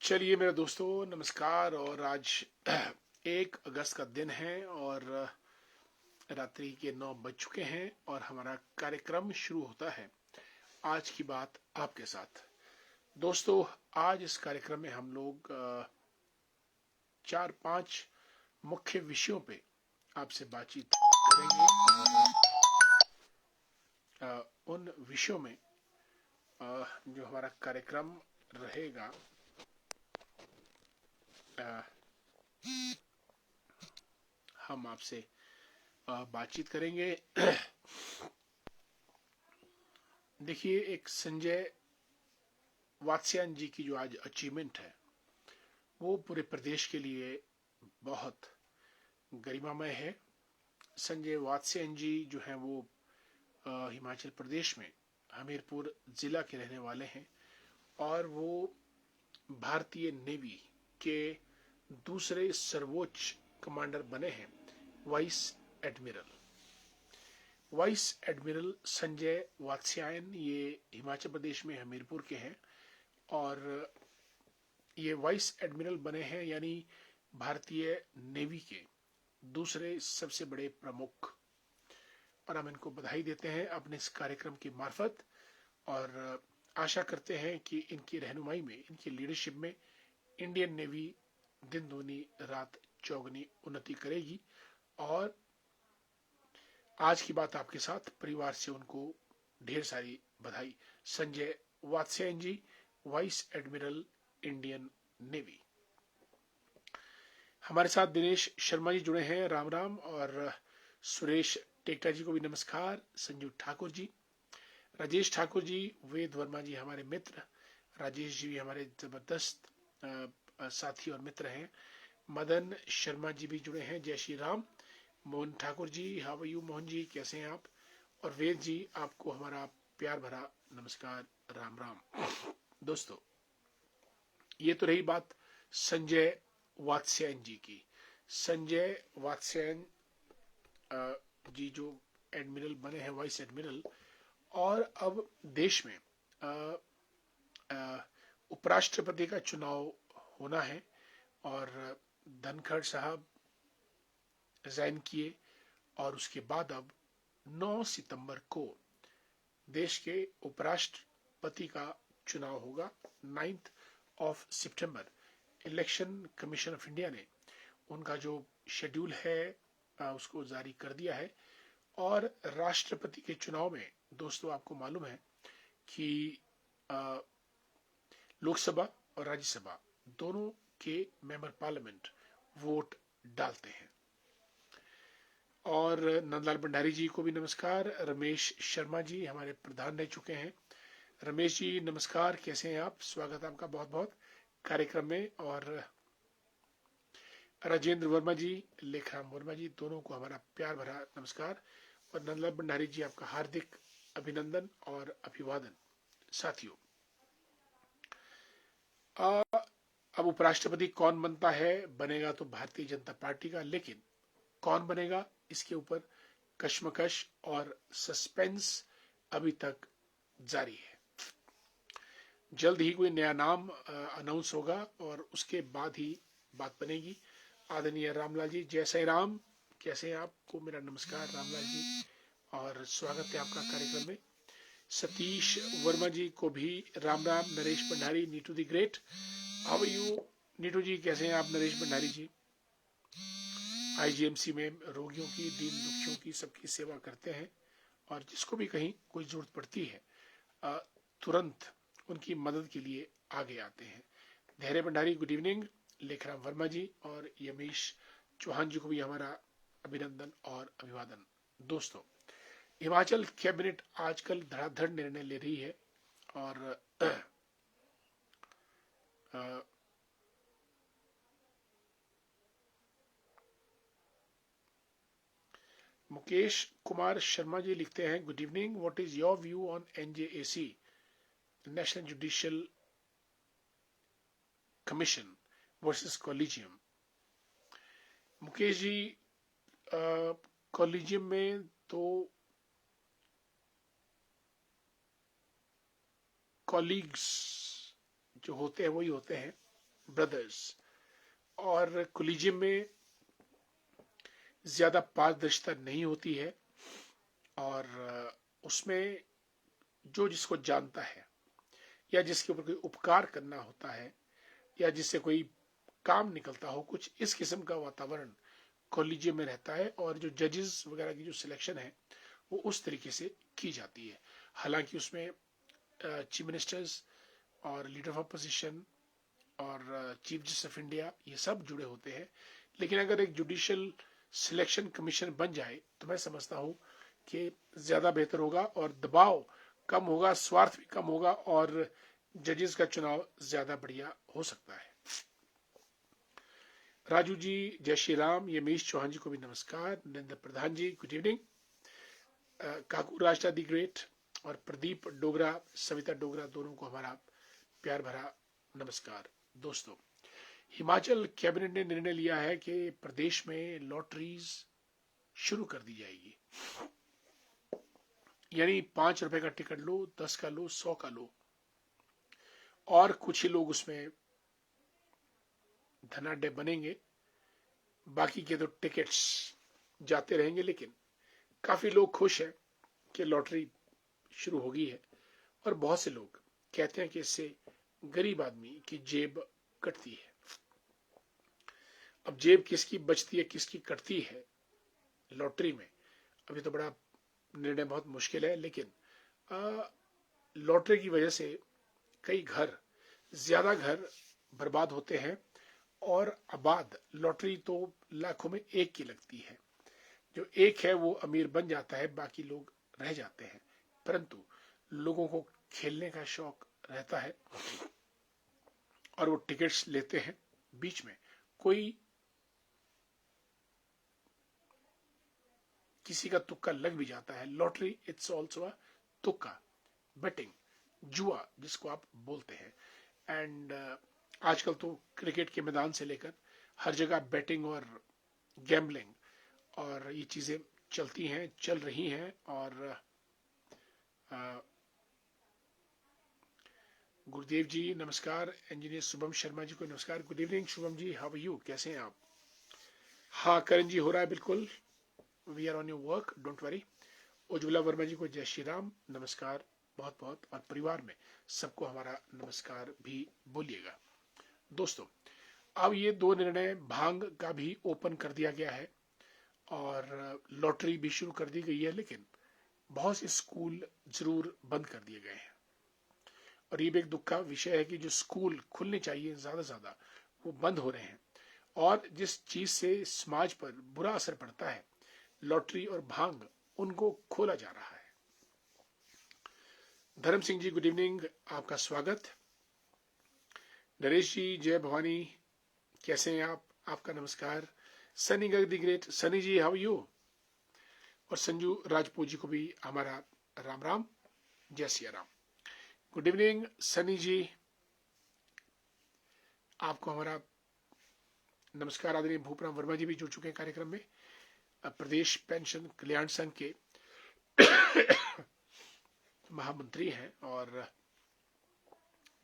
चलिए मेरे दोस्तों, नमस्कार। और आज 1 अगस्त का दिन है और रात्रि के 9 बज चुके हैं और हमारा कार्यक्रम शुरू होता है। आज की बात आपके साथ दोस्तों। आज इस कार्यक्रम में हम लोग 4-5 मुख्य विषयों पे आपसे बातचीत करेंगे और उन विषयों में जो हमारा कार्यक्रम रहेगा, हम आपसे बातचीत करेंगे। देखिए, एक संजय वात्स्यायन जी की जो आज अचीवमेंट है वो पूरे प्रदेश के लिए बहुत गरिमामय है। संजय वात्स्यायन जी जो हैं वो हिमाचल प्रदेश में हमीरपुर जिला के रहने वाले हैं और वो भारतीय नेवी के दूसरे सर्वोच्च कमांडर बने हैं, vice admiral. Vice admiral Sanjay Vatsyayan ये हिमाचल प्रदेश में हमीरपुर के हैं और ये वाइस एडमिरल बने हैं, यानी भारतीय नेवी के दूसरे सबसे बड़े प्रमुख। और हम इनको बधाई देते हैं अपने इस कार्यक्रम की मार्फत और आशा करते हैं कि इनकी रहनुमाई में, इनकी लीडरशिप में इंडियन नेवी दिन दूनी रात चौगनी उन्नति करेगी। और आज की बात आपके साथ परिवार से उनको ढेर सारी बधाई। संजय वात्स्यायन जी, वाइस एडमिरल, इंडियन नेवी। हमारे साथ दिनेश शर्मा जी जुड़े हैं, राम राम। और सुरेश टेक्टा जी को भी नमस्कार। संजू ठाकुर जी, राजेश ठाकुर जी, वेद वर्मा जी हमारे मित्र, राजेश जी भी हमारे जबरदस्त साथी और मित्र हैं। मदन शर्मा जी भी जुड़े हैं, जय Shri Ram. Mohan Thakur ji, how are you Mohan ji, कैसे हैं आप? और वेद जी, आपको हमारा प्यार भरा नमस्कार, राम राम। दोस्तों, ये तो रही बात संजय वात्स्यायन जी की। संजय वात्स्यायन जी जो एडमिरल बने हैं, वाइस एडमिरल। और अब देश में उपराष्ट्रपति का चुनाव होना है और धनखड़ साहब रिजाइन किए और उसके बाद अब 9 सितंबर को देश के उपराष्ट्रपति का चुनाव होगा। 9 सितंबर इलेक्शन कमीशन ऑफ इंडिया ने उनका जो शेड्यूल है उसको जारी कर दिया है। और राष्ट्रपति के चुनाव में दोस्तों आपको मालूम है कि लोकसभा और राज्यसभा दोनों के मेंबर पार्लियामेंट वोट डालते हैं। और नंदलाल भंडारी जी को भी नमस्कार। रमेश शर्मा जी हमारे प्रधान रह चुके हैं। रमेश जी नमस्कार, कैसे हैं आप? स्वागत है आपका बहुत बहुत कार्यक्रम में। और राजेंद्र वर्मा जी, लेखराम वर्मा जी, दोनों को हमारा प्यार भरा नमस्कार। और नंदलाल भंडारी जी, आपका हार्दिक अभिनंदन और अभिवादन। साथियों, अब उपराष्ट्रपति कौन बनता है? बनेगा तो भारतीय जनता पार्टी का, लेकिन कौन बनेगा इसके ऊपर कश्मकश और सस्पेंस अभी तक जारी है। जल्द ही कोई नया नाम अनाउंस होगा और उसके बाद ही बात बनेगी। आदरणीय रामलाल जी, जय श्री राम, कैसे हैं? आपको मेरा नमस्कार रामलाल जी और स्वागत है आपका कार्यक्रम में। सतीश वर्मा जी को भी Ram Ram. Naresh Bhandari, Neetu the great, how are you Neetu ji, कैसे हैं आप? नरेश भंडारी जी आईजीएमसी में रोगियों की, दीन दुखियों की, सबकी सेवा करते हैं और जिसको भी कहीं कोई जरूरत पड़ती है तुरंत उनकी मदद के लिए आगे आते हैं। धैर्य भंडारी, गुड इवनिंग। लेखराम वर्मा जी और यमीश चौहान जी को भी हमारा अभिनंदन और अभिवादन। दोस्तों, हिमाचल कैबिनेट आजकल धड़ाधड़ निर्णय ले रही है और मुकेश कुमार शर्मा जी लिखते हैं, good evening, what is your view on NJAC, national judicial commission versus collegium? Mukesh ji, collegium में तो कॉलीग्स जो होते हैं वही होते हैं ब्रदर्स। और कोलिजियम में ज्यादा पारदर्शिता नहीं होती है और उसमें जो जिसको जानता है या जिसके ऊपर कोई उपकार करना होता है या जिससे कोई काम निकलता हो, कुछ इस किस्म का वातावरण कॉलेजियम में रहता है। और जो जजेस वगैरह की जो सिलेक्शन है वो उस तरीके से की जाती है। हालांकि उसमें चीफ मिनिस्टर्स और लीडर ऑफ अपोजिशन और चीफ जस्टिस ऑफ इंडिया ये सब जुड़े होते हैं। लेकिन अगर एक जुडिशियल सिलेक्शन कमीशन बन जाए तो मैं समझता हूँ कि ज्यादा बेहतर होगा और दबाव कम होगा, स्वार्थ भी कम होगा और जजेस का चुनाव ज्यादा बढ़िया हो सकता है। राजू जी जय श्री राम, यमीश चौहान जी को भी नमस्कार, नरेंद्र प्रधान जी गुड इवनिंग, काकू राष्ट्र दी ग्रेट और प्रदीप डोगरा, सविता डोगरा, दोनों को हमारा प्यार भरा नमस्कार। दोस्तों, हिमाचल कैबिनेट ने निर्णय लिया है कि प्रदेश में लॉटरीज शुरू कर दी जाएगी। यानी 5 रुपए का टिकट लो, 10 का लो, 100 का लो, और कुछ ही लोग उसमें धनाढ्य बनेंगे, बाकी के तो टिकट्स जाते रहेंगे। लेकिन काफी लोग खुश हैं कि लॉटरी शुरू हो गई है और बहुत से लोग कहते हैं कि इससे गरीब आदमी की जेब कटती है। अब जेब किसकी बचती है, किसकी कटती है लॉटरी में, अभी तो बड़ा निर्णय बहुत मुश्किल है। लेकिन लॉटरी की वजह से कई घर, ज्यादा घर बर्बाद होते हैं और आबाद लॉटरी तो लाखों में एक की लगती है। जो एक है वो अमीर बन जाता है, बाकी लोग रह जाते हैं। परंतु लोगों को खेलने का शौक रहता है और वो टिकट्स लेते हैं। बीच में कोई किसी का तुक्का लग भी जाता है। लॉटरी इट्स ऑल्सो अ तुक्का, बेटिंग, जुआ जिसको आप बोलते हैं। एंड आजकल तो क्रिकेट के मैदान से लेकर हर जगह बेटिंग और गैम्बलिंग और ये चीजें चलती हैं, चल रही हैं। और गुरुदेव जी नमस्कार, इंजीनियर शुभम शर्मा जी को नमस्कार, good evening Shubham ji, how are you, कैसे हैं आप? हाँ करण जी, हो रहा है बिल्कुल, we are on your work, don't worry. Ujjwala Verma ji को जय श्री राम, नमस्कार बहुत बहुत, और परिवार में सबको हमारा नमस्कार भी बोलिएगा। दोस्तों, अब ये 2 निर्णय, भांग का भी ओपन कर दिया गया है और लॉटरी भी शुरू कर दी गई है, लेकिन बहुत से स्कूल जरूर बंद कर दिए गए हैं। और ये भी एक दुख का विषय है कि जो स्कूल खुलने चाहिए ज्यादा से ज्यादा वो बंद हो रहे हैं। और जिस चीज से समाज पर बुरा असर पड़ता है, लॉटरी और भांग, उनको खोला जा रहा है। धर्म सिंह जी गुड इवनिंग, आपका स्वागत। नरेश जी जय भवानी, कैसे हैं आप, आपका नमस्कार। Sunny the great, Sunny ji how you. और संजू राजपूत जी को भी हमारा राम राम, जय सिया राम। गुड इवनिंग सनी जी, आपको हमारा नमस्कार। आदरणीय भूपराम वर्मा जी भी जुड़ चुके हैं कार्यक्रम में, प्रदेश पेंशन कल्याण संघ के महामंत्री हैं। और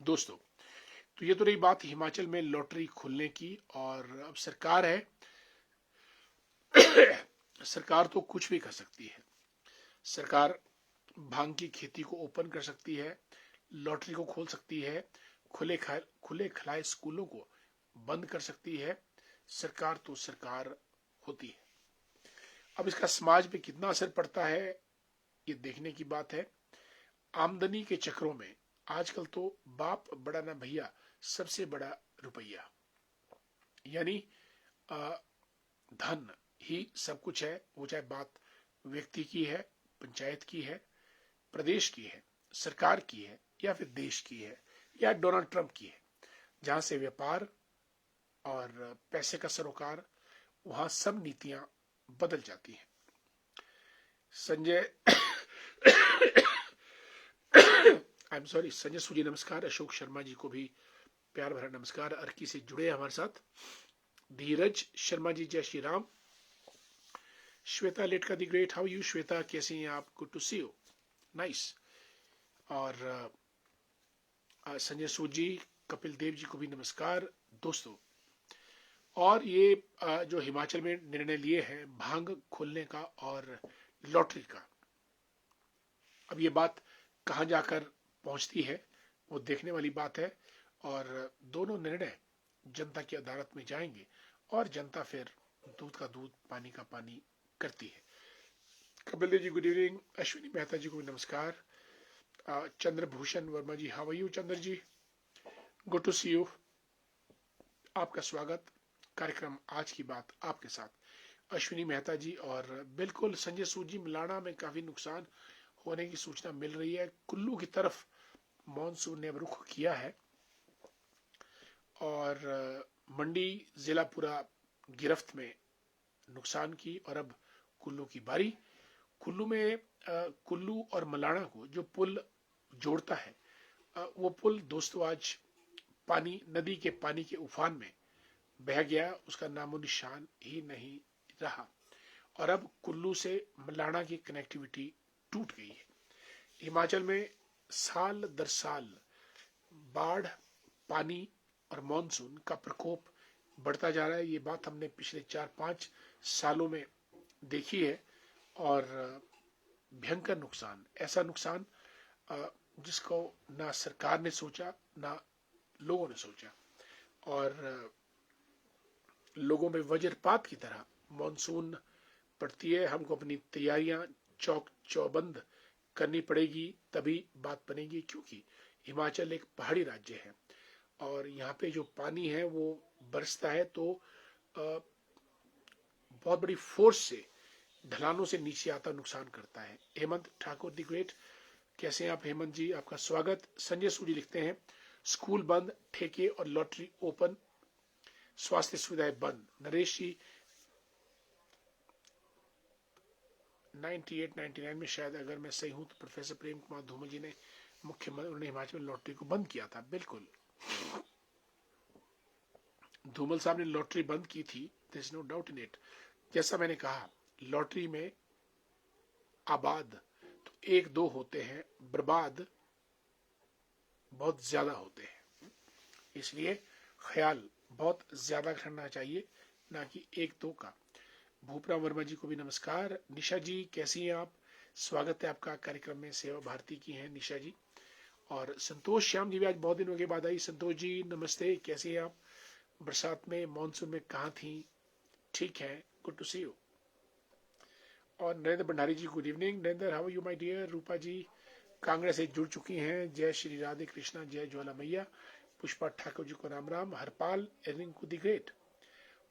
दोस्तों, तो ये तो रही बात हिमाचल में लॉटरी खुलने की। और अब सरकार है सरकार तो कुछ भी कर सकती है। सरकार भांग की खेती को ओपन कर सकती है, लॉटरी को खोल सकती है, खुले खिलाए स्कूलों को बंद कर सकती है। सरकार तो सरकार होती है। अब इसका समाज पे कितना असर पड़ता है ये देखने की बात है। आमदनी के चक्रों में आजकल तो बाप बड़ा ना भैया, सबसे बड़ा रुपया, यानी धन ही सब कुछ है। वो चाहे बात व्यक्ति की है, पंचायत की है, प्रदेश की है, सरकार की है, या फिर देश की है, या डोनाल्ड ट्रंप की है। जहां से व्यापार और पैसे का सरोकार, वहां सब नीतियां बदल जाती हैं। Sanjay I am sorry, Sanjay सूजी नमस्कार। अशोक शर्मा जी को भी प्यार भरा नमस्कार, अर्की से जुड़े हमारे साथ। धीरज शर्मा जी जय श्री राम। श्वेता लेटका the great, how you Shweta, कैसे हैं आप, good to see you, nice. और संजय सूद जी, कपिल देव जी को भी नमस्कार, दोस्तों। और ये जो हिमाचल में निर्णय लिए हैं भांग खोलने का और लॉटरी का, अब ये बात कहां जाकर पहुंचती है वो देखने वाली बात है। और दोनों निर्णय जनता की अदालत में जाएंगे और जनता फिर दूध का दूध पानी का पानी करती है। कपिल देव जी गुड इवनिंग, अश्विनी मेहता जी को भी नमस्कार, Chandrabhushan Verma ji how are you Chandra ji, good to see you, आपका स्वागत। कार्यक्रम आज की बात आपके साथ अश्विनी मेहता जी। और बिल्कुल संजय सूद जी, मलाना में काफी नुकसान होने की सूचना मिल रही है। कुल्लू की तरफ मॉनसून ने अब रुख किया है और मंडी जिला पूरा गिरफ्त में नुकसान की। और अब कुल्लू की बारी। कुल्लू में कुल्लू और मलाना को जो पुल जोड़ता है वो पुल दोस्तों आज पानी, नदी के पानी के उफान में बह गया, उसका नामो निशान ही नहीं रहा। और अब कुल्लू से मलाना की कनेक्टिविटी टूट गई है। हिमाचल में साल दर साल बाढ़, पानी और मॉनसून का प्रकोप बढ़ता जा रहा है। ये बात हमने पिछले 4-5 सालों में देखी है। और भयंकर नुकसान, ऐसा नुकसान जिसको ना सरकार ने सोचा ना लोगों ने सोचा। और लोगों में वज्रपात की तरह मॉनसून पड़ती है। हमको अपनी तैयारियां चौक चौबंद करनी पड़ेगी, तभी बात बनेगी। क्योंकि हिमाचल एक पहाड़ी राज्य है और यहाँ पे जो पानी है वो बरसता है तो बहुत बड़ी फोर्स से ढलानों से नीचे आता नुकसान करता है। हेमंत ठाकुर दी ग्रेट, कैसे हैं आप हेमंत जी, आपका स्वागत। संजय सूरी लिखते हैं स्कूल बंद, ठेके और लॉटरी ओपन, स्वास्थ्य सुविधाएं बंद। नरेश जी 98-99 में शायद, अगर मैं सही हूं तो प्रोफेसर प्रेम कुमार धूमल जी ने मुख्यमंत्री, उन्होंने हिमाचल में लॉटरी को बंद किया था। बिल्कुल, धूमल साहब ने लॉटरी बंद की थी, there is no doubt in it. जैसा मैंने कहा, लॉटरी में आबाद तो 1-2 होते हैं, बर्बाद बहुत ज्यादा होते हैं। इसलिए ख्याल बहुत ज्यादा करना चाहिए, ना कि 1-2 का। भूपरा वर्मा जी को भी नमस्कार। निशा जी कैसी हैं आप, स्वागत है आपका कार्यक्रम में, सेवा भारती की हैं निशा जी। और संतोष श्याम जी भी आज बहुत दिनों के बाद आई। संतोष जी नमस्ते, कैसे हैं आप, बरसात में मानसून में कहाँ थी, ठीक है, गुड टू सी यू। और Narendra Bhandari ji good evening. Narendra how are you my dear. Rupa ji Congress से जुड़ चुकी हैं, जय श्री राधे कृष्णा, जय ज्वाला मैया। पुष्पा ठाकुर जी को राम राम। हरपाल रिंकू दी ग्रेट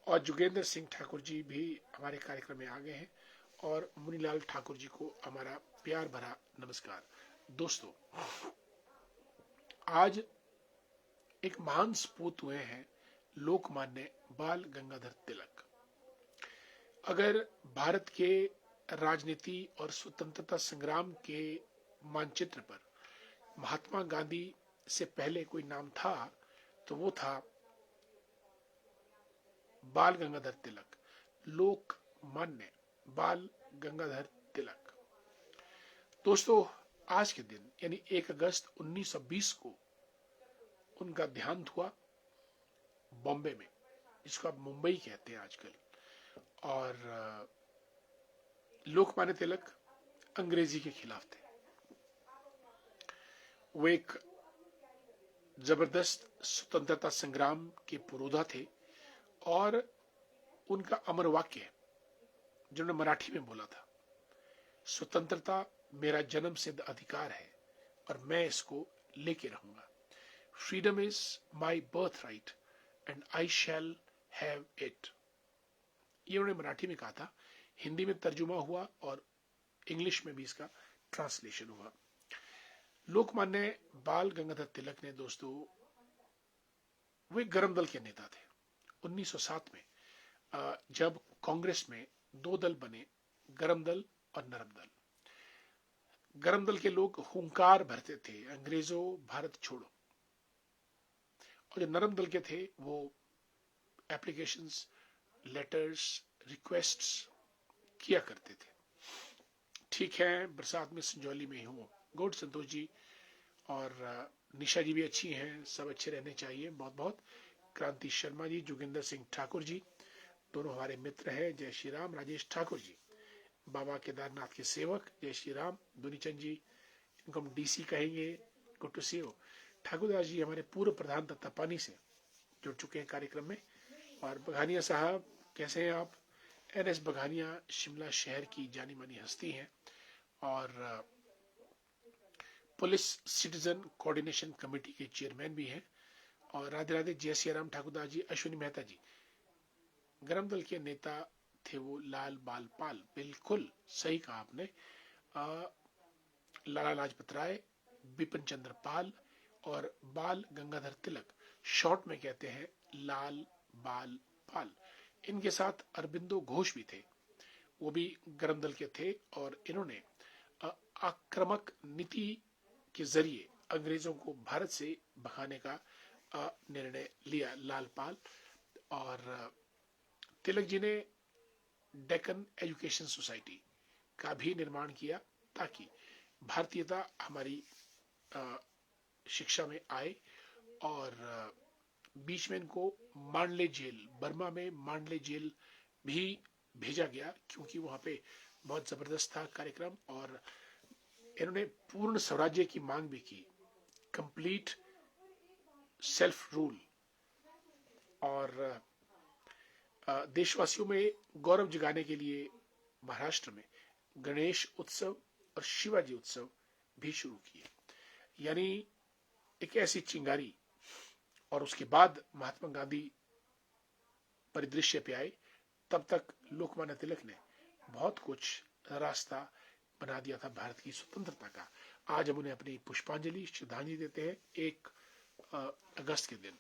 और जुगेंद्र सिंह ठाकुर जी भी हमारे कार्यक्रम में आ गए हैं। और मुनीलाल ठाकुर जी को हमारा प्यार भरा नमस्कार। दोस्तों, आज एक महान सपूत हुए हैं लोकमान्य बाल गंगाधर तिलक। अगर भारत के राजनीति और स्वतंत्रता संग्राम के मानचित्र पर महात्मा गांधी से पहले कोई नाम था तो वो था बाल गंगाधर तिलक, लोकमान्य बाल गंगाधर तिलक। दोस्तों, आज के दिन यानी 1 अगस्त 1920 को उनका देहांत हुआ बॉम्बे में, जिसको आप मुंबई कहते हैं आजकल। और लोकमान्य तिलक अंग्रेजी के खिलाफ थे। वो एक जबरदस्त स्वतंत्रता संग्राम के पुरोधा थे। और उनका अमर वाक्य जिन्होंने मराठी में बोला था, स्वतंत्रता मेरा जन्म सिद्ध अधिकार है और मैं इसको लेके रहूंगा। Freedom is my birth right and I shall have it. ये उन्होंने मराठी में कहा था, हिंदी में तर्जुमा हुआ और इंग्लिश में भी इसका ट्रांसलेशन हुआ। लोकमान्य बाल गंगाधर तिलक ने दोस्तों, वो एक गरम दल के नेता थे। 1907 में जब कांग्रेस में 2 दल बने, गरम दल और नरम दल। गरम दल के लोग हुंकार भरते थे, अंग्रेजों भारत छोड़ो। और जो नरम दल के थे वो एप्लीकेशंस, लेटर्स, रिक्वेस्ट्स किया करते थे। ठीक है, बरसात में संजौली में हूँ, गुड संतोष जी। और निशा जी भी अच्छी हैं, सब अच्छे रहने चाहिए, बहुत बहुत। क्रांति शर्मा जी, जोगिंदर सिंह ठाकुर जी, दोनों हमारे मित्र हैं। जय श्री राम। राजेश ठाकुर जी, बाबा केदारनाथ के सेवक, जय श्री राम। दुनीचंद जी, इनको हम डीसी कहेंगे, good to see you. Thakurdas ji हमारे पूर्व प्रधान तत्तापानी से जुड़ चुके हैं कार्यक्रम में। और बघानिया साहब, कैसे हैं आप? NS बघानिया शिमला शहर की जानी मानी हस्ती हैं और पुलिस सिटीजन कोऑर्डिनेशन कमेटी के चेयरमैन भी हैं। और राधे राधे। जय सिया राम। ठाकुरदास जी, अश्विनी मेहता जी, गरम दल के नेता थे वो लाल बाल पाल, बिल्कुल सही कहा आपने। लाला लाजपत राय, बिपिन चंद्र पाल और बाल गंगाधर तिलक, शॉर्ट में कहते हैं लाल बाल पाल। इनके साथ अरबिंदो घोष भी थे, वो भी गरम दल के थे और इन्होंने आक्रामक नीति के जरिए अंग्रेजों को भारत से भगाने का निर्णय लिया लालपाल। और तिलक जी ने डेक्कन एजुकेशन सोसाइटी का भी निर्माण किया ताकि भारतीयता हमारी शिक्षा में आए। और बीच में इनको मांडले जेल, बर्मा में मांडले जेल भी भेजा गया क्योंकि वहां पे बहुत जबरदस्त था कार्यक्रम। और इन्होंने पूर्ण स्वराज्य की मांग भी की, कंप्लीट सेल्फ रूल। और देशवासियों में गौरव जगाने के लिए महाराष्ट्र में गणेश उत्सव और शिवाजी उत्सव भी शुरू किए, यानी एक ऐसी चिंगारी। और उसके बाद महात्मा गांधी परिदृश्य पे आए, तब तक लोकमान्य तिलक ने बहुत कुछ रास्ता बना दिया था भारत की स्वतंत्रता का। आज हम उन्हें अपनी पुष्पांजलि श्रद्धांजलि देते हैं 1 अगस्त के दिन।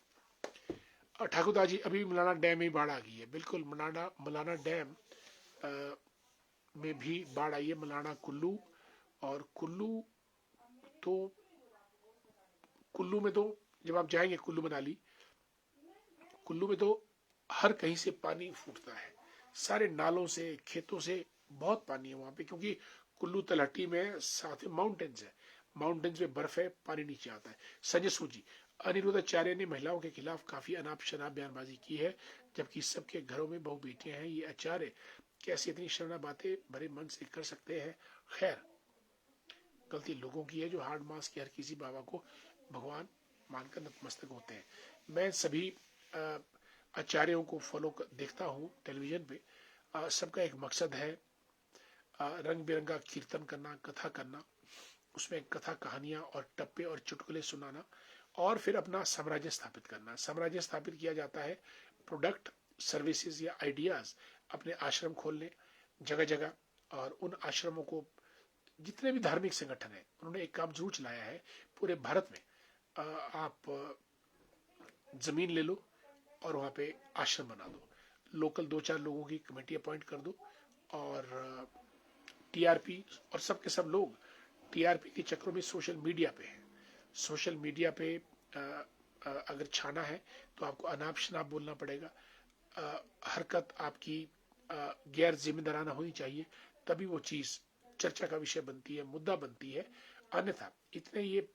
ठाकुरदास जी, अभी मलाना डैम में बाढ़ आ गई है। बिल्कुल, मलाना डैम में भी बाढ़ आई है। मलाना कुल्लू, और कुल्लू में तो जब आप जाएंगे कुल्लू मनाली, कुल्लू में तो हर कहीं से पानी फूटता है, सारे नालों से, खेतों से बहुत पानी है वहां पे, क्योंकि कुल्लू तलहटी में साथ में माउंटेन्स है, माउंटेन्स में बर्फ है, पानी नीचे आता है। संजय सूद जी, अनिरुद्धाचार्य ने महिलाओं के खिलाफ काफी अनाप शनाप बयानबाजी की है, जबकि सबके घरों में बहु बेटियां हैं। ये आचार्य कैसे इतनी शर्मनाक बातें भरे मन से कर सकते हैं? खैर, गलती लोगों की है जो हार्ड मास के हर किसी बाबा को भगवान मानकर नतमस्तक होते हैं। मैं सभी आचार्यों को फॉलो देखता हूँ टेलीविजन पे। सबका एक मकसद है, रंग बिरंगा कीर्तन करना, कथा करना, उसमें कथा कहानियां और टप्पे और चुटकुले सुनाना, और फिर अपना साम्राज्य स्थापित करना। साम्राज्य स्थापित किया जाता है प्रोडक्ट, सर्विसेज या आइडियाज अपने आश्रम खोलने जगह जगह। और उन आश्रमों को, जितने भी धार्मिक संगठन है, उन्होंने एक काम जरूर चलाया है पूरे भारत में। आप जमीन ले लो और वहां पे आश्रम बना दो, लोकल 2-4 लोगों की कमेटी अपॉइंट कर दो, और टीआरपी, और सब के सब लोग टीआरपी के चक्रों में सोशल मीडिया पे है। सोशल मीडिया पे अगर छाना है तो आपको अनाप शनाप बोलना पड़ेगा, हरकत आपकी गैर जिम्मेदाराना होनी चाहिए, तभी वो चीज चर्चा का विषय बनती है, मुद्दा बनती है। अन्यथा इतने ये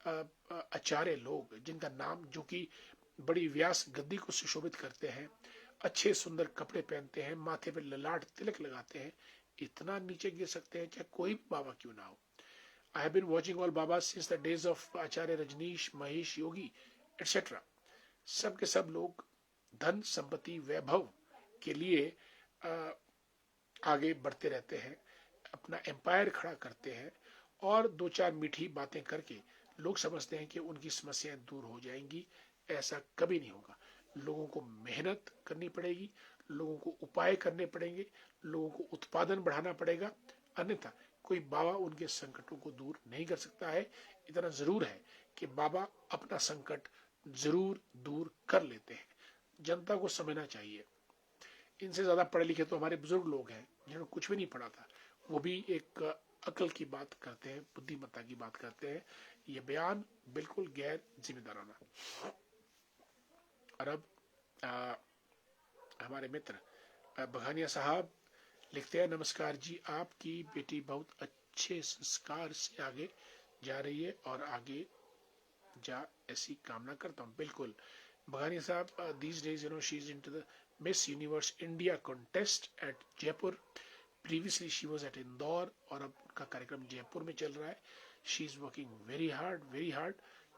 आचार्य लोग, जिनका नाम, जो कि बड़ी व्यास गद्दी को सुशोभित करते हैं, अच्छे सुंदर कपड़े पहनते हैं, माथे पे ललाट तिलक लगाते हैं, इतना नीचे गिर सकते हैं, चाहे कोई भी बाबा क्यों ना हो। I have been watching all Babas since the days of Acharya Rajneesh, Mahesh Yogi, etc. सब के सब लोग धन संपत्ति वैभव के लिए आगे बढ़ते रहते हैं, अपना एम्पायर खड़ा करते हैं, और 2-4 मीठी बातें करके लोग समझते हैं कि उनकी समस्याएं दूर हो जाएंगी। ऐसा कभी नहीं होगा। लोगों को मेहनत करनी पड़ेगी, लोगों को उपाय करने पड़ेंगे, लोगों को उत्पादन बढ़ाना पड़ेगा, अन्यथा कोई बाबा उनके संकटों को दूर नहीं कर सकता है। इतना जरूर है कि बाबा अपना संकट जरूर दूर कर लेते हैं। जनता को समझना चाहिए, इनसे ज्यादा पढ़े लिखे तो हमारे बुजुर्ग लोग हैं जिन्होंने कुछ भी नहीं पढ़ा था, वो भी एक अकल की बात करते हैं, बुद्धिमत्ता की बात करते हैं। ये बयान बिल्कुल गैर जिम्मेदाराना। और अब हमारे मित्र बघानिया साहब लिखते हैं, नमस्कार जी, आपकी बेटी बहुत अच्छे संस्कार से आगे जा रही है और आगे जा, ऐसी कामना करता हूँ। बिल्कुल Baghani Saab, these days, she's into the Miss Universe India contest at Jaipur. Previously, she was at Indore और अब उनका कार्यक्रम जयपुर में चल रहा है. She is working very hard, very hard.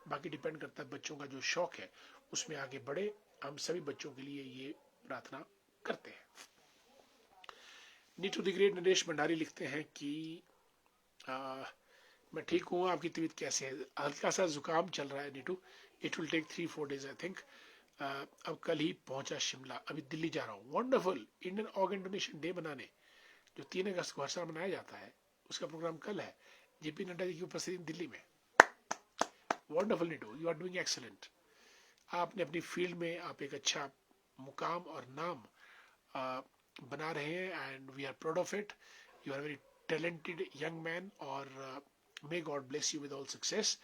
बाकी डिपेंड करता है बच्चों का जो शौक है उसमें आगे बढ़े. हम सभी बच्चों के लिए ये प्रार्थना करते हैं. नीटू द ग्रेट नरेश भंडारी लिखते हैं कि मैं ठीक हूँ, आपकी तबीयत कैसे है? हल्का सा जुकाम चल रहा है Neetu. It will take 3-4 days I think. अब कल ही पहुंचा शिमला, अभी दिल्ली जा रहा हूँ. Wonderful. Indian organ donation day मनाने, जो 3 अगस्त को हर साल मनाया जाता है, उसका प्रोग्राम कल है. जेपी नड्डा जी की उपस्थिति दिल्ली में. Wonderful Neetu, you are doing excellent. आपने अपनी फील्ड में आप एक अच्छा मुकाम और नाम बना रहे हैं and we are proud of it. You are very talented young man और may god bless you with all success.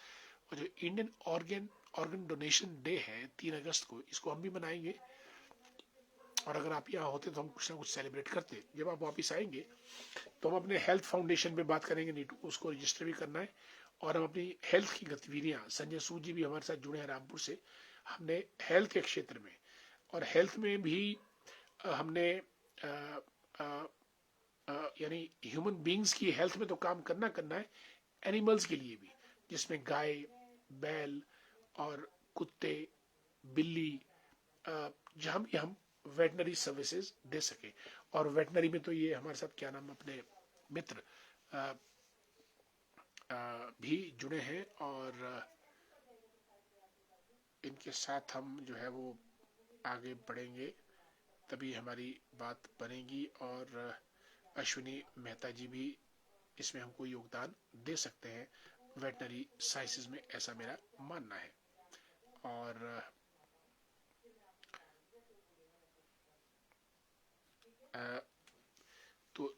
और जो इंडियन ऑर्गन डोनेशन डे है 3 अगस्त को, इसको हम भी मनाएंगे. और अगर आप यहाँ होते तो हम कुछ ना कुछ सेलिब्रेट करते. जब आप वापस आएंगे तो हम अपने हेल्थ फाउंडेशन पे बात करेंगे नीटू, उसको रजिस्टर भी करना है. और हम अपनी हेल्थ की गतिविधियां, संजय सूद जी भी हमारे साथ जुड़े हैं रामपुर से. हमने हेल्थ के क्षेत्र में और हेल्थ में भी हमने यानी ह्यूमन बींग्स की हेल्थ में तो काम करना है, एनिमल्स के लिए भी, जिसमें गाय, बैल और कुत्ते, बिल्ली, जहां भी हम वेटनरी सर्विसेज दे सके. और वेटनरी में तो ये हमारे साथ क्या नाम अपने मित्र भी जुड़े हैं और इनके साथ हम जो है वो आगे बढ़ेंगे, तभी हमारी बात बनेगी. और अश्विनी मेहता जी भी इसमें हमको योगदान दे सकते हैं वेटनरी साइंसेज में, ऐसा मेरा मानना है. और तो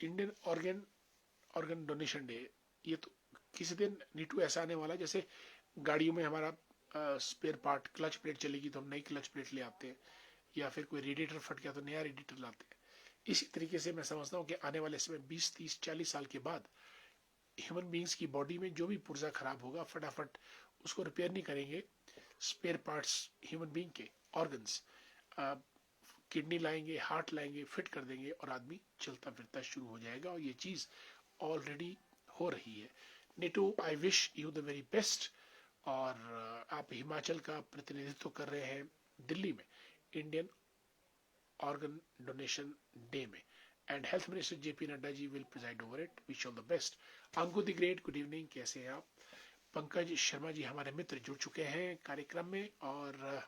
इंडियन ऑर्गन डोनेशन डे, ये तो किसी दिन नीटू ऐसा आने वाला जैसे गाड़ियों में हमारा स्पेयर पार्ट, क्लच प्लेट चलेगी तो हम नई क्लच प्लेट ले आते हैं, या फिर कोई रेडिएटर फट गया तो नया रेडिएटर लाते हैं. इसी तरीके से मैं समझता हूँ कि आने वाले समय 20-30-40 साल के बाद ह्यूमन बींग्स की बॉडी में जो भी पुर्जा खराब होगा, फटाफट उसको रिपेयर नहीं करेंगे. स्पेयर पार्ट्स ह्यूमन बींग के ऑर्गन्स, किडनी लाएंगे, हार्ट लाएंगे, फिट कर देंगे और आदमी चलता फिरता शुरू हो जाएगा. और ये चीज ऑलरेडी हो रही है. Neetu, I wish you the very best. और आप हिमाचल का प्रतिनिधित्व कर रहे हैं दिल्ली में इंडियन ऑर्गन डोनेशन डे में, and health minister JP Nadda ji will preside over it. Wish all the best. Anku the great, good evening, कैसे हैं आप? पंकज शर्मा जी हमारे मित्र जुड़ चुके हैं कार्यक्रम में. और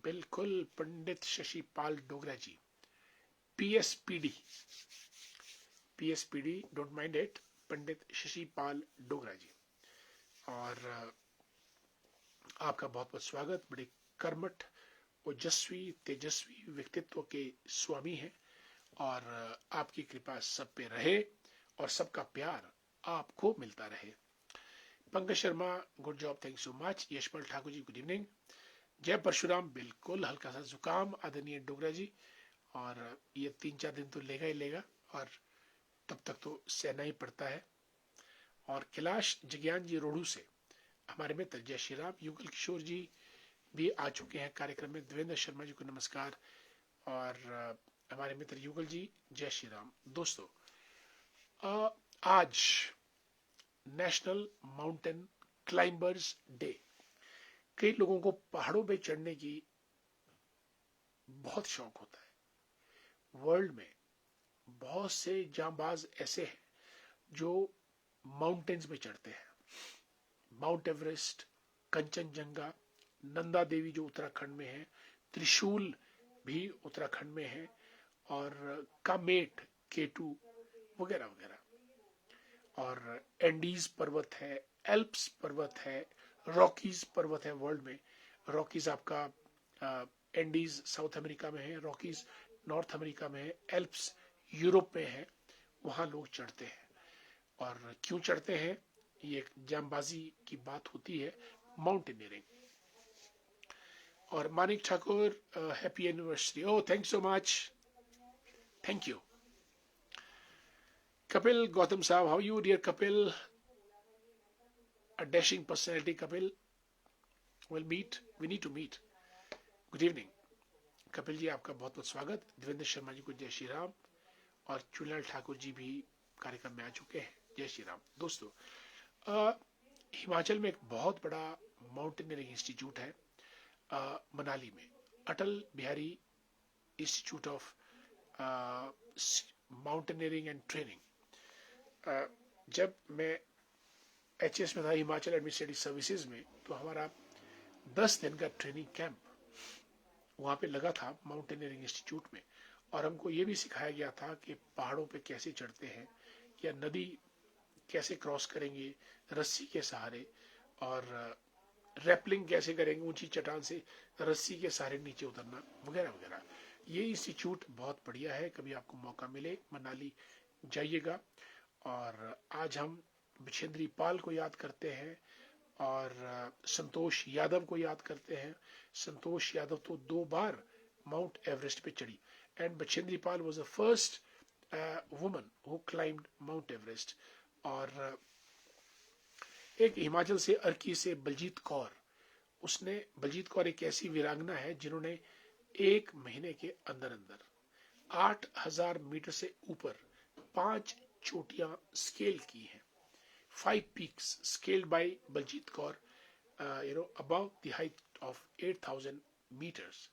बिल्कुल पंडित शशि पाल डोगरा जी, पीएसपीडी, डोंट माइंड इट, पंडित शशि पाल डोगरा जी. और आपका बहुत बहुत स्वागत. बड़े कर्मठ, ओजस्वी, तेजस्वी व्यक्तित्व के स्वामी हैं और आपकी कृपा सब पे रहे और सबका प्यार आपको मिलता रहे. Pankaj Sharma, good job, thank so much. Yashpal Thakur ji, good evening. जय परशुराम, बिल्कुल हल्का सा जुकाम आदरणीय डोगरा जी, और ये 3-4 दिन तो लेगा ही लेगा और तब तक तो सहना ही पड़ता है. और कैलाश जज्ञान जी रोडू से हमारे मित्र जय श्री राम. युगल किशोर जी भी आ चुके हैं कार्यक्रम में. देवेंद्र शर्मा जी को नमस्कार. और हमारे मित्र युगल जी, जय श्री राम. दोस्तों, आज नेशनल माउंटेन क्लाइंबर्स डे. कई लोगों को पहाड़ों पे चढ़ने की बहुत शौक होता है. वर्ल्ड में बहुत से जांबाज ऐसे हैं जो माउंटेन्स पे चढ़ते हैं. माउंट एवरेस्ट, कंचनजंगा, नंदा देवी जो उत्तराखंड में है, त्रिशूल भी उत्तराखंड में है, और कामेट, केटू वगैरह वगैरह. और एंडीज पर्वत है, एल्प्स पर्वत है, रॉकीज पर्वत है. वर्ल्ड में रॉकीज आपका एंडीज साउथ अमेरिका में है, रॉकीज नॉर्थ अमेरिका में है, एल्प्स यूरोप में है. वहां लोग चढ़ते हैं. और क्यों चढ़ते हैं, ये एक जांबाजी की बात होती है, माउंटेनियरिंग. और Manik Thakur, happy anniversary. Oh, thank so much, thank you. Kapil Gautam साहब, how you dear Kapil? a dashing personality, Kapil, will meet. We need to meet. Good evening. Kapil ji, आपका बहुत बहुत स्वागत। देवेंद्र शर्मा जी को जय श्री राम, और चुनलाल ठाकुर जी भी कार्यक्रम में आ चुके हैं। जय श्री राम। दोस्तों, हिमाचल में एक बहुत बड़ा माउंटेनियरिंग इंस्टीट्यूट है मनाली में, Atal Bihari institute of mountaineering and training. जब मैं एचएस में था, हिमाचल एडमिनिस्ट्रेटिव सर्विसेज में, तो हमारा 10 दिन का ट्रेनिंग कैंप वहाँ पे लगा था माउंटेनियरिंग इंस्टीट्यूट में, और हमको ये भी सिखाया गया था कि पहाड़ों पे कैसे चढ़ते हैं, या नदी कैसे क्रॉस करेंगे रस्सी के सहारे, और रैपलिंग कैसे करेंगे ऊंची चट्टान से रस्सी के सहारे नीचे उतरना, वगैरह वगैरह। ये इंस्टीट्यूट बहुत बढ़िया है, कभी आपको मौका मिले मनाली जाइएगा। और आज हम बिछेंद्री पाल को याद करते हैं और संतोष यादव को याद करते हैं। संतोष यादव तो 2 बार माउंट एवरेस्ट पे चढ़ी, and Bachendri Pal was the first woman who climbed mount Everest. और एक हिमाचल से अर्की से बलजीत कौर, बलजीत कौर एक ऐसी वीरांगना है जिन्होंने 1 महीने के अंदर अंदर 8000 मीटर से ऊपर 5 चोटियां स्केल की हैं। 5 peaks scaled by Baljit Kaur, above the height of 8000 meters.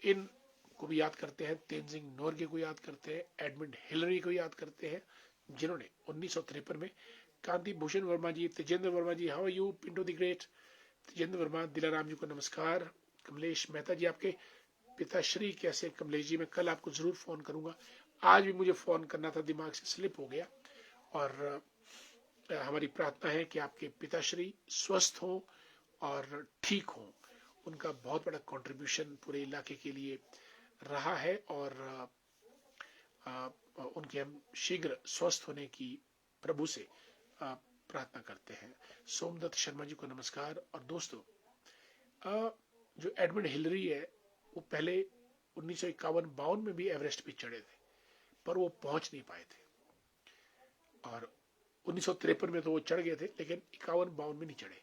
इन को भी याद करते हैं, तेनजिंग नोर्गे को याद करते हैं, एडमंड हिलरी को याद करते हैं, जिन्होंने 1953 में, Kanti Bhushan Verma ji, Tejendra Verma ji, how are you, Pinto the great, Tejendra Verma, Dilaram ji को नमस्कार, कमलेश मेहता जी, आपके पिताश्री कैसे? कमलेश जी, मैं कल आपको जरूर फोन करूंगा, आज भी मुझे फोन करना था, दिमाग से स्लिप हो गया। और हमारी प्रार्थना है कि आपके पिताश्री स्वस्थ हों और ठीक हों। उनका बहुत बड़ा कंट्रीब्यूशन पूरे इलाके के लिए रहा है, और उनके हम शीघ्र स्वस्थ होने की प्रभु से प्रार्थना करते हैं। सोमदत्त शर्मा जी को नमस्कार। और दोस्तों, जो एडमंड हिलरी है, वो पहले 1951-52 में भी एवरेस्ट पे चढ़े थे, पर वो पहुंच नहीं पाए थे। और 1953 में तो वो चढ़ गए थे, लेकिन 51-52 में नहीं चढ़े।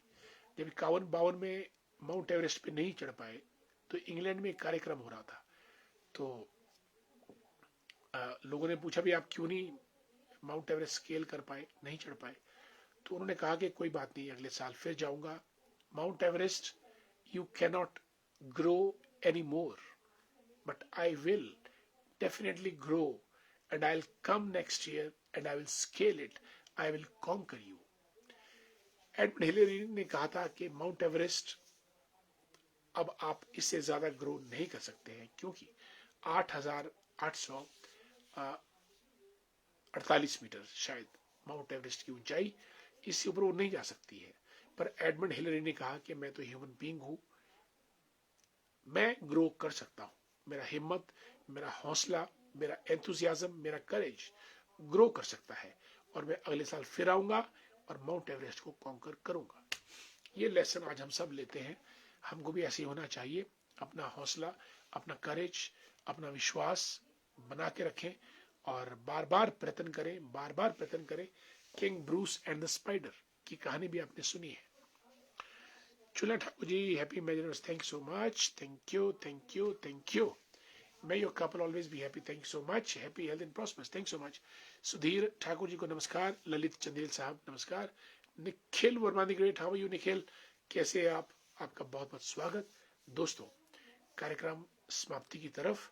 जब 51-52 में माउंट एवरेस्ट पे नहीं चढ़ पाए, तो इंग्लैंड में एक कार्यक्रम हो रहा था, तो लोगों ने पूछा भी आप क्यों नहीं माउंट एवरेस्ट स्केल कर पाए, नहीं चढ़ पाए? तो उन्होंने कहा कि कोई बात नहीं, अगले साल फिर जाऊंगा। Mount Everest you cannot grow any more, but I will definitely grow, and I'll come next year and I will scale it, I will conquer you. Edmund Hillary ने कहा था कि माउंट एवरेस्ट अब आप इससे ज्यादा ग्रो नहीं कर सकते हैं, क्योंकि 8848 मीटर शायद माउंट एवरेस्ट की ऊंचाई, इससे ऊपर वो नहीं जा सकती है। पर एडमंड हिलरी ने कहा कि मैं तो ह्यूमन बीइंग हूं, मैं ग्रो कर सकता हूं, मेरा हिम्मत, मेरा हौसला, मेरा एंथुसियाज्म, मेरा करेज ग्रो कर सकता है, और मैं अगले साल फिर आऊंगा और माउंट एवरेस्ट को कॉन्कर करूंगा। ये लेसन आज हम सब लेते हैं। हमको भी ऐसे होना चाहिए, अपना हौसला, अपना करेज, अपना विश्वास बना के रखें, और बार बार प्रयत्न करें, बार बार प्रयत्न करें। King Bruce and the spider की कहानी भी आपने सुनी है। Chula Thakur ji, happy marriage, thank you so much, thank you, thank you, thank you. May your couple always be happy. Thank you so much. Happy, health and prosperous. Thank you so much. Sudhir Thakur ji को नमस्कार। ललित चंदेल साहब नमस्कार। Nikhil Verma the great, how are you Nikhil, कैसे हैं आप? आपका बहुत बहुत स्वागत। दोस्तों, कार्यक्रम समाप्ति की तरफ,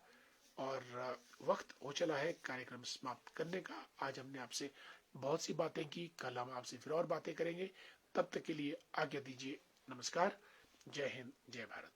और वक्त हो चला है कार्यक्रम समाप्त करने का। आज हमने आपसे बहुत सी बातें की, कल हम आपसे फिर और बातें करेंगे। तब तक के लिए आज्ञा दीजिए। नमस्कार, जय हिंद, जय भारत।